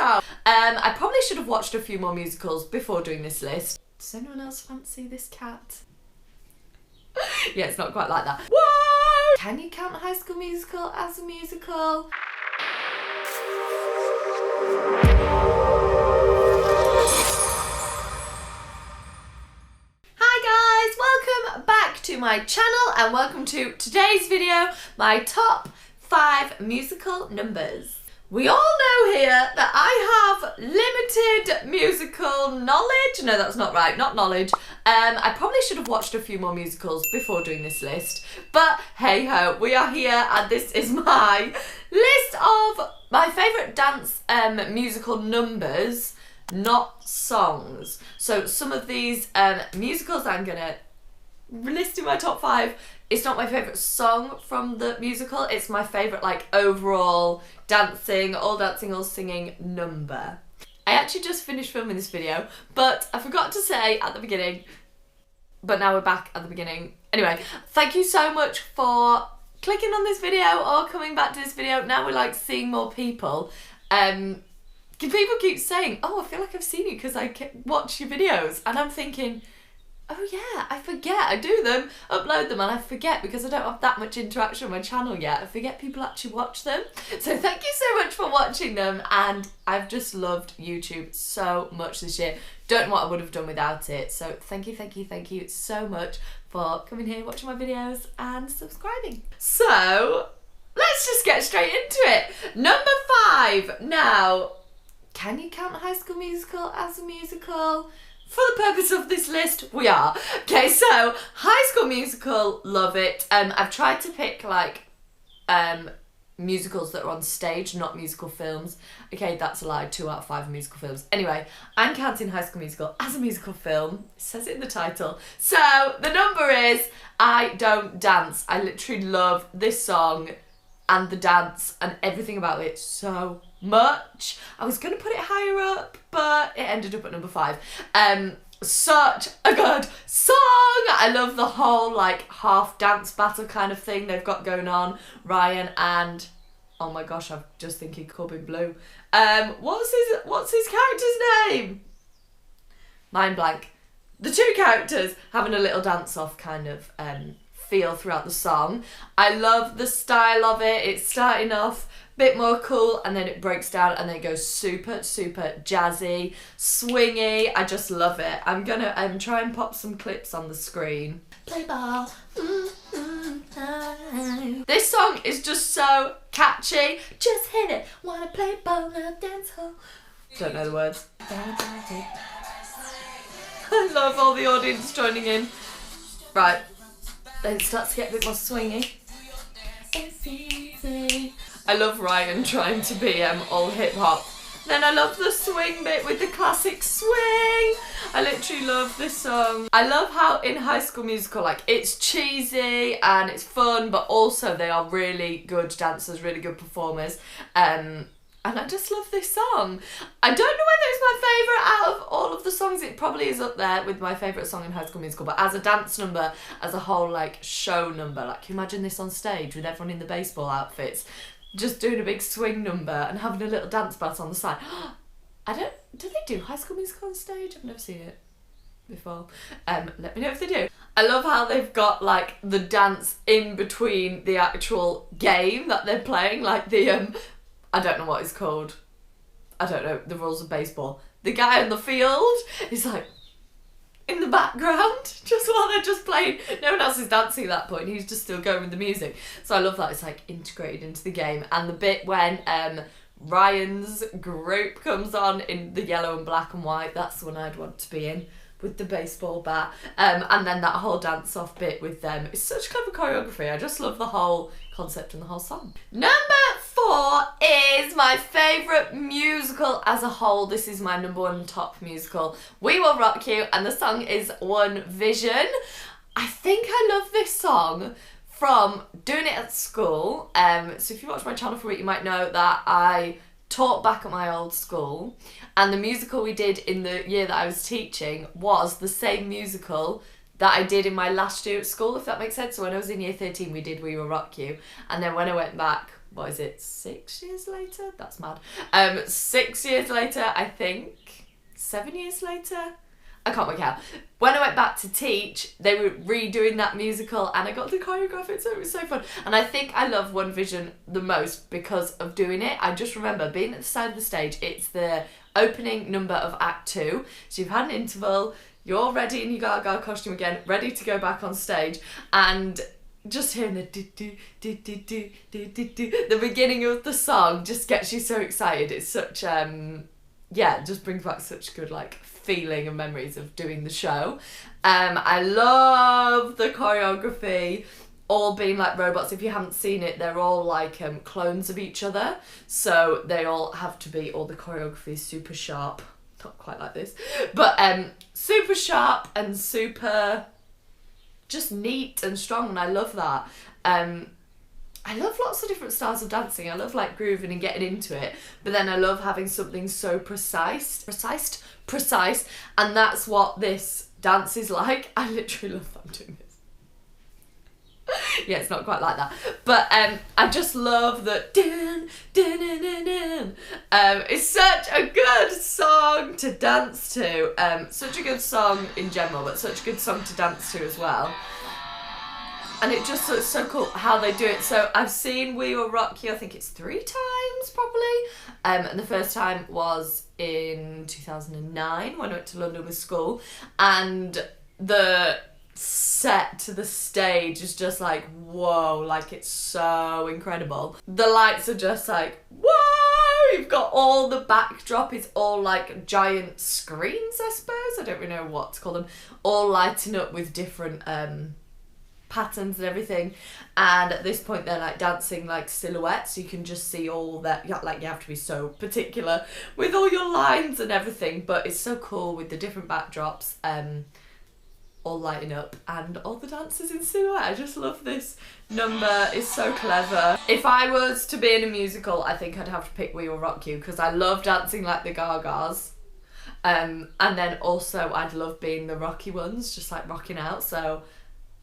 song. I probably should have watched a few more musicals before doing this list. Does anyone else fancy this cat? Yeah, it's not quite like that. What? Can you count High School Musical as a musical? Welcome back to my channel and welcome to today's video, my top 5 musical numbers. We all know here that I have limited musical knowledge. No, that's not right, not knowledge. I probably should have watched a few more musicals before doing this list, but hey ho, we are here and this is my list of my favourite dance musical numbers, not songs. So some of these musicals I'm gonna list in my top 5, it's not my favourite song from the musical, it's my favourite like overall dancing, all singing number. I actually just finished filming this video, but I forgot to say at the beginning, but now we're back at the beginning. Anyway, thank you so much for clicking on this video or coming back to this video. Now we're like seeing more people. People keep saying, oh, I feel like I've seen you because I watch your videos, and I'm thinking, oh yeah, I forget, I do them, upload them, and I forget because I don't have that much interaction on my channel yet. I forget people actually watch them. So thank you so much for watching them, and I've just loved YouTube so much this year. Don't know what I would have done without it. So thank you so much for coming here, watching my videos, and subscribing. So let's just get straight into it. Number 5. Now, can you count High School Musical as a musical? For the purpose of this list, we are. Okay, so High School Musical, love it. I've tried to pick like musicals that are on stage, not musical films. Okay, that's a lie, 2 out of 5 are musical films. Anyway, I'm counting High School Musical as a musical film. It says it in the title. So the number is I Don't Dance. I literally love this song and the dance and everything about it so much. I was gonna put it higher up, but it ended up at number 5. Such a good song. I love the whole like half dance battle kind of thing they've got going on. Ryan and, oh my gosh, I'm just thinking Corbin Blue. What's his character's name? Mind blank. The 2 characters having a little dance off kind of feel throughout the song. I love the style of it. It's starting off bit more cool and then it breaks down and then it goes super jazzy, swingy. I just love it. I'm gonna try and pop some clips on the screen. Play ball. This song is just so catchy. Just hit it. Wanna play ball in a dance hall. Don't know the words. I love all the audience joining in. Right. Then it starts to get a bit more swingy. It's easy. I love Ryan trying to be all hip hop. Then I love the swing bit with the classic swing. I literally love this song. I love how in High School Musical, like, it's cheesy and it's fun, but also they are really good dancers, really good performers. And I just love this song. I don't know whether it's my favourite out of all of the songs. It probably is up there with my favourite song in High School Musical, but as a dance number, as a whole like show number, like can you imagine this on stage with everyone in the baseball outfits, just doing a big swing number and having a little dance battle on the side. Do they do High School Musical on stage? I've never seen it before. Let me know if they do. I love how they've got like the dance in between the actual game that they're playing, like the I don't know what it's called. I don't know the rules of baseball. The guy on the field is like in the background just while they're just playing. No one else is dancing at that point. He's just still going with the music. So I love that it's like integrated into the game. And the bit when Ryan's group comes on in the yellow and black and white, that's the one I'd want to be in, with the baseball bat. And then that whole dance off bit with them. It's such clever choreography. I just love the whole concept and the whole song. Number 4 is my favourite musical as a whole. This is my number 1 top musical. We Will Rock You, and the song is One Vision. I think I love this song from doing it at school. So if you watch my channel for it, you might know that I taught back at my old school, and the musical we did in the year that I was teaching was the same musical that I did in my last year at school, if that makes sense. So when I was in year 13, we did We Will Rock You, and then when I went back what is it, 6 years later? That's mad. 6 years later, I think, 7 years later, I can't work out. When I went back to teach, they were redoing that musical and I got to choreograph it, so it was so fun. And I think I love One Vision the most because of doing it. I just remember being at the side of the stage. It's the opening number of Act 2. So you've had an interval, you're ready in your Gaga costume again, ready to go back on stage, and just hearing the the beginning of the song just gets you so excited. It's such it just brings back such good like feeling and memories of doing the show. I love the choreography, all being like robots. If you haven't seen it, they're all like clones of each other, so they all have to be, all the choreography is super sharp, not quite like this, but super sharp and super just neat and strong, and I love that. I love lots of different styles of dancing. I love like grooving and getting into it, but then I love having something so precise, and that's what this dance is like. I literally love that I'm doing this. Yeah, it's not quite like that, but I just love that. It's such a good song to dance to. Such a good song in general, but such a good song to dance to as well. And it just looks so cool how they do it. So I've seen We Will Rock You, I think it's 3 times probably. And the first time was in 2009 when I went to London with school. And the set to the stage is just like, whoa, like it's so incredible. The lights are just like, whoa, you've got all the backdrop is all like giant screens, I suppose. I don't really know what to call them. All lighting up with different patterns and everything, and at this point they're like dancing like silhouettes, so you can just see all that. Like you have to be so particular with all your lines and everything, but it's so cool with the different backdrops all lighting up and all the dancers in silhouette. I just love this number, it's so clever. If I was to be in a musical, I think I'd have to pick We Will Rock You because I love dancing like the Gagas, and then also I'd love being the rocky ones, just like rocking out. So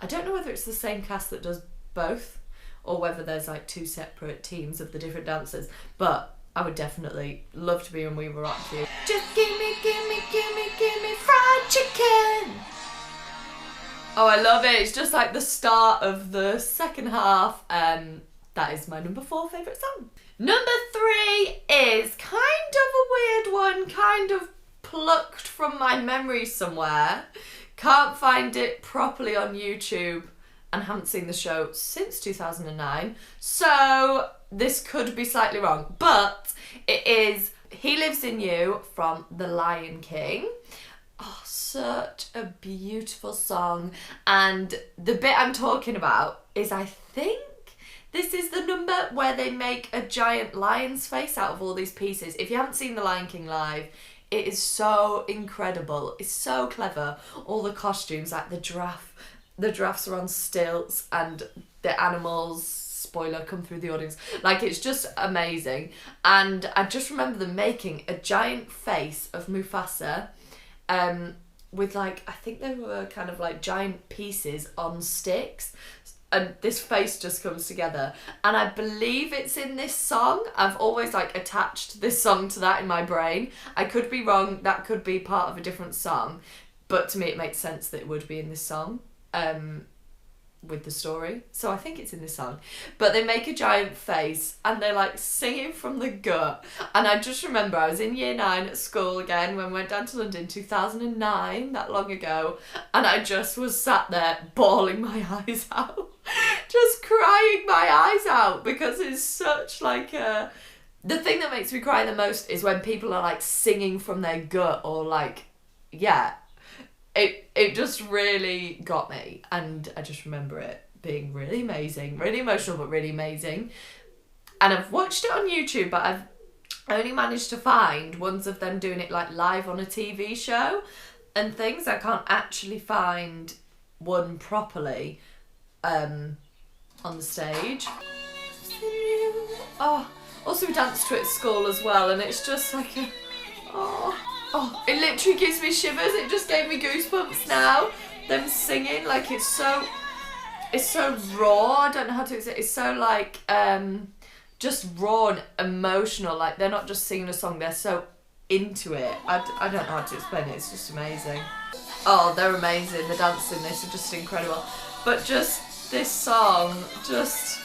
I don't know whether it's the same cast that does both or whether there's like 2 separate teams of the different dancers, but I would definitely love to be in We Will Rock You. Just give me fried chicken. Oh, I love it. It's just like the start of the second half. That is my number 4 favourite song. Number 3 is kind of a weird one, kind of plucked from my memory somewhere. Can't find it properly on YouTube and haven't seen the show since 2009, so this could be slightly wrong, but it is He Lives in You from The Lion King. Oh, such a beautiful song, and the bit I'm talking about is, I think this is the number where they make a giant lion's face out of all these pieces. If you haven't seen The Lion King live, it is so incredible. It's so clever. All the costumes, like the giraffes are on stilts and the animals, spoiler, come through the audience. Like, it's just amazing. And I just remember them making a giant face of Mufasa with like, I think they were kind of like giant pieces on sticks. And this face just comes together, and I believe it's in this song. I've always like attached this song to that in my brain. I could be wrong, that could be part of a different song, but to me it makes sense that it would be in this song with the story, so I think it's in this song. But they make a giant face and they're like singing from the gut, and I just remember I was in year 9 at school again when we went down to London 2009, that long ago, and I just was sat there bawling my eyes out. Just crying my eyes out, because it's such like a... The thing that makes me cry the most is when people are like singing from their gut, or like, yeah, it just really got me, and I just remember it being really amazing, really emotional, but really amazing. And I've watched it on YouTube, but I've only managed to find ones of them doing it like live on a TV show and things. I can't actually find one properly on the stage. Oh, also we danced to it at school as well, and it's just like a, oh, it literally gives me shivers. It just gave me goosebumps now. Them singing, like it's so raw. I don't know how to explain. It's so like just raw and emotional. Like, they're not just singing a song, they're so into it. I don't know how to explain it, it's just amazing. Oh, they're amazing. The dance in this are just incredible. But just this song, just,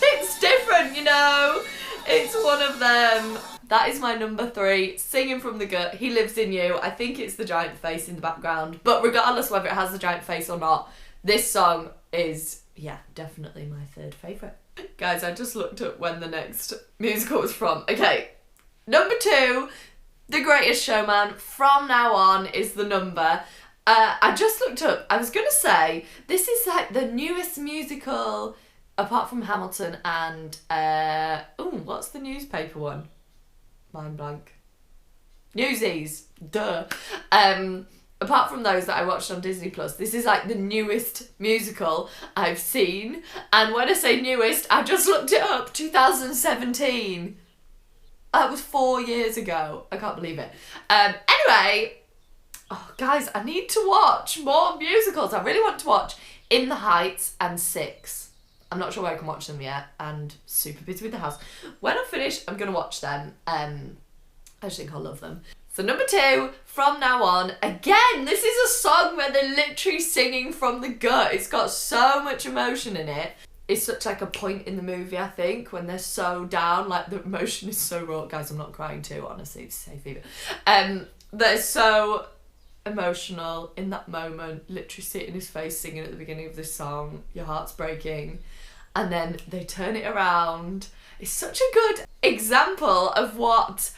it's different, you know? It's one of them. That is my number 3, Singing from the Gut, He Lives in You. I think it's the giant face in the background, but regardless whether it has the giant face or not, this song is, yeah, definitely my 3rd favourite. Guys, I just looked up when the next musical was from. Okay, number 2, The Greatest Showman, From Now On is the number. I just looked up, I was going to say, this is like the newest musical, apart from Hamilton and, what's the newspaper one? Mind blank. Newsies, duh. Apart from those that I watched on Disney Plus, this is like the newest musical I've seen. And when I say newest, I just looked it up, 2017. That was 4 years ago. I can't believe it. Anyway, oh guys, I need to watch more musicals. I really want to watch In the Heights and Six. I'm not sure where I can watch them yet, and super busy with the house. When I finish, I'm going to watch them. I just think I'll love them. So number 2, From Now On. Again, this is a song where they're literally singing from the gut. It's got so much emotion in it. It's such like a point in the movie, I think, when they're so down, like the emotion is so raw. Guys, I'm not crying too, honestly, it's safe either. They're so emotional in that moment, literally see it in his face singing at the beginning of this song, your heart's breaking. And then they turn it around. It's such a good example of what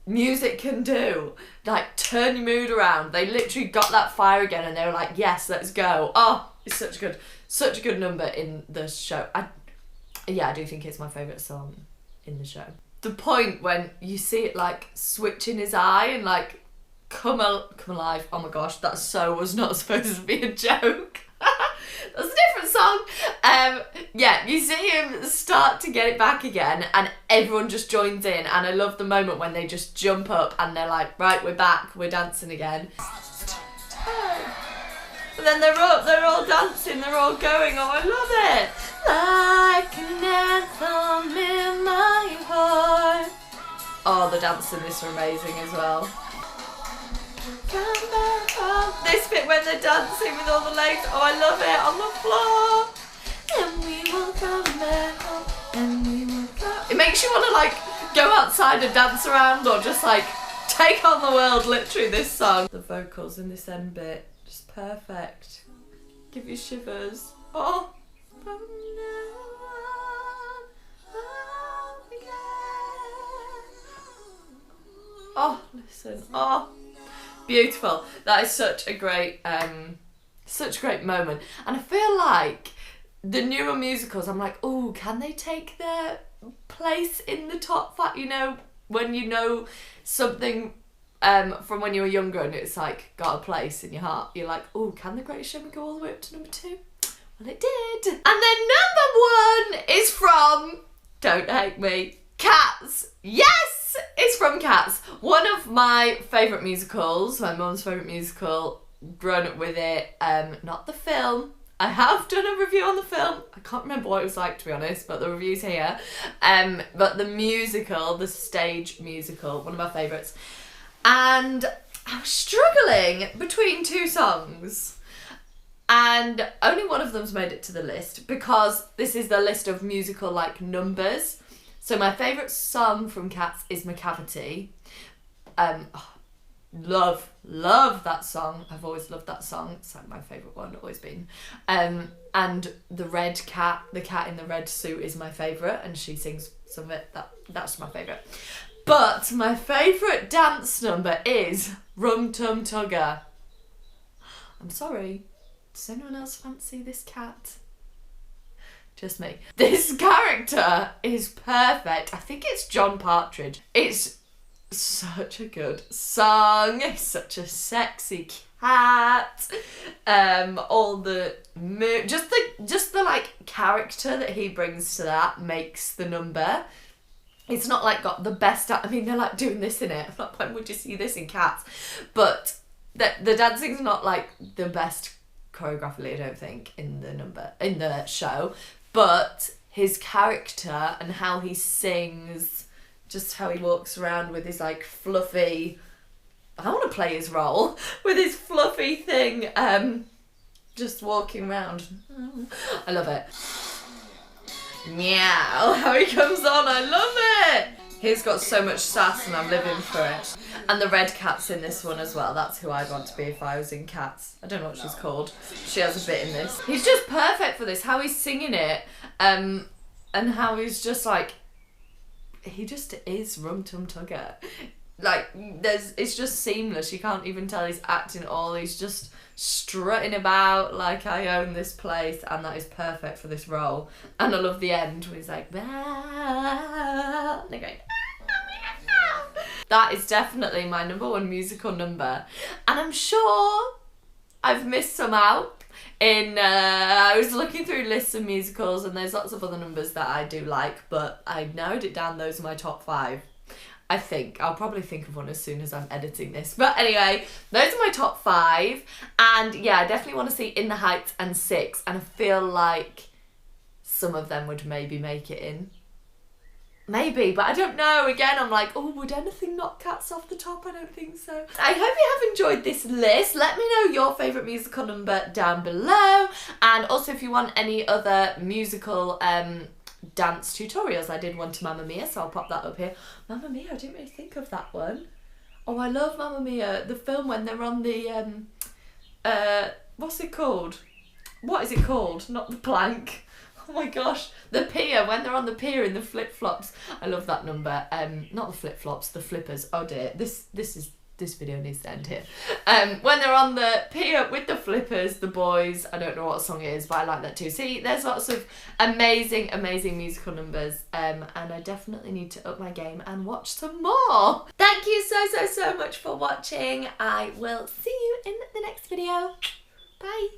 music can do. Like, turn your mood around. They literally got that fire again and they were like, yes, let's go. Oh, it's such a good number in the show. I do think it's my favourite song in the show. The point when you see it like switch in his eye and like come alive. Oh my gosh, that so was not supposed to be a joke. That's a different song. Yeah, you see him start to get it back again and everyone just joins in, and I love the moment when they just jump up and they're like, right, we're back, we're dancing again. And then they're all dancing, they're all going, oh, I love it. Like an anthem in my heart. Oh, the dancing in this are amazing as well. This bit when they're dancing with all the legs, oh, I love it, on the floor. And we will come back home, and we will go. It makes you want to like go outside and dance around or just like take on the world, literally, this song. The vocals in this end bit, just perfect. Give you shivers. Oh. From now on, home again. Oh, listen. Oh. Beautiful. That is such a great moment. And I feel like the newer musicals, I'm like, oh, can they take their place in the top 5? You know, when you know something from when you were younger and it's like got a place in your heart, you're like, oh, can The Greatest Showman go all the way up to number 2? Well, it did. And then number 1 is from, don't hate me, Cats. Yes, it's from Cats. One of my favourite musicals, my mum's favourite musical, grown up with it, not the film. I have done a review on the film. I can't remember what it was like, to be honest, but the review's here. But the musical, the stage musical, one of my favourites. And I was struggling between 2 songs. And only one of them's made it to the list because this is the list of musical like numbers. So my favourite song from Cats is McCavity. Love that song. I've always loved that song. It's like my favourite one, always been. And the red cat, the cat in the red suit is my favourite, and she sings some of it. That's my favourite. But my favourite dance number is Rum Tumugger. I'm sorry. Does anyone else fancy this cat? Just me. This character is perfect. I think it's John Partridge. It's such a good song. It's such a sexy cat. All the just the like character that he brings to that makes the number. It's not like got the best. I mean, they're like doing this in it. I'm like, when would you see this in Cats? But the dancing's not like the best choreographically, I don't think, in the show. But his character and how he sings, just how he walks around with his like fluffy, I want to play his role, with his fluffy thing, just walking around. I love it. Meow, how he comes on, I love it! He's got so much sass and I'm living for it. And the red cat's in this one as well. That's who I'd want to be if I was in Cats. I don't know what she's called. She has a bit in this. He's just perfect for this, how he's singing it, and how he's just like, he just is Rum Tumugger. Like, it's just seamless. You can't even tell he's acting at all. He's just strutting about like, I own this place, and that is perfect for this role. And I love the end where he's like, "Bah," and they're going, "Ah." That is definitely my #1 musical number, and I'm sure I've missed some out. I was looking through lists of musicals, and there's lots of other numbers that I do like, but I narrowed it down. Those are my top 5. I think I'll probably think of one as soon as I'm editing this. But anyway, those are my top 5. And yeah, I definitely want to see In the Heights and 6. And I feel like some of them would maybe make it in. Maybe, but I don't know. Again, I'm like, oh, would anything knock Cats off the top? I don't think so. I hope you have enjoyed this list. Let me know your favourite musical number down below. And also if you want any other musical dance tutorials. I did one to Mamma Mia, so I'll pop that up here. Mamma Mia, I didn't really think of that one. Oh, I love Mamma Mia, the film when they're on the what's it called? What is it called? Not the plank. Oh my gosh, the pier, when they're on the pier in the flip-flops. I love that number. Not the flip-flops, the flippers. Oh dear, this video needs to end here. When they're on the pier with the flippers, the boys, I don't know what song it is, but I like that too. See, there's lots of amazing, amazing musical numbers, and I definitely need to up my game and watch some more. Thank you so much for watching. I will see you in the next video. Bye.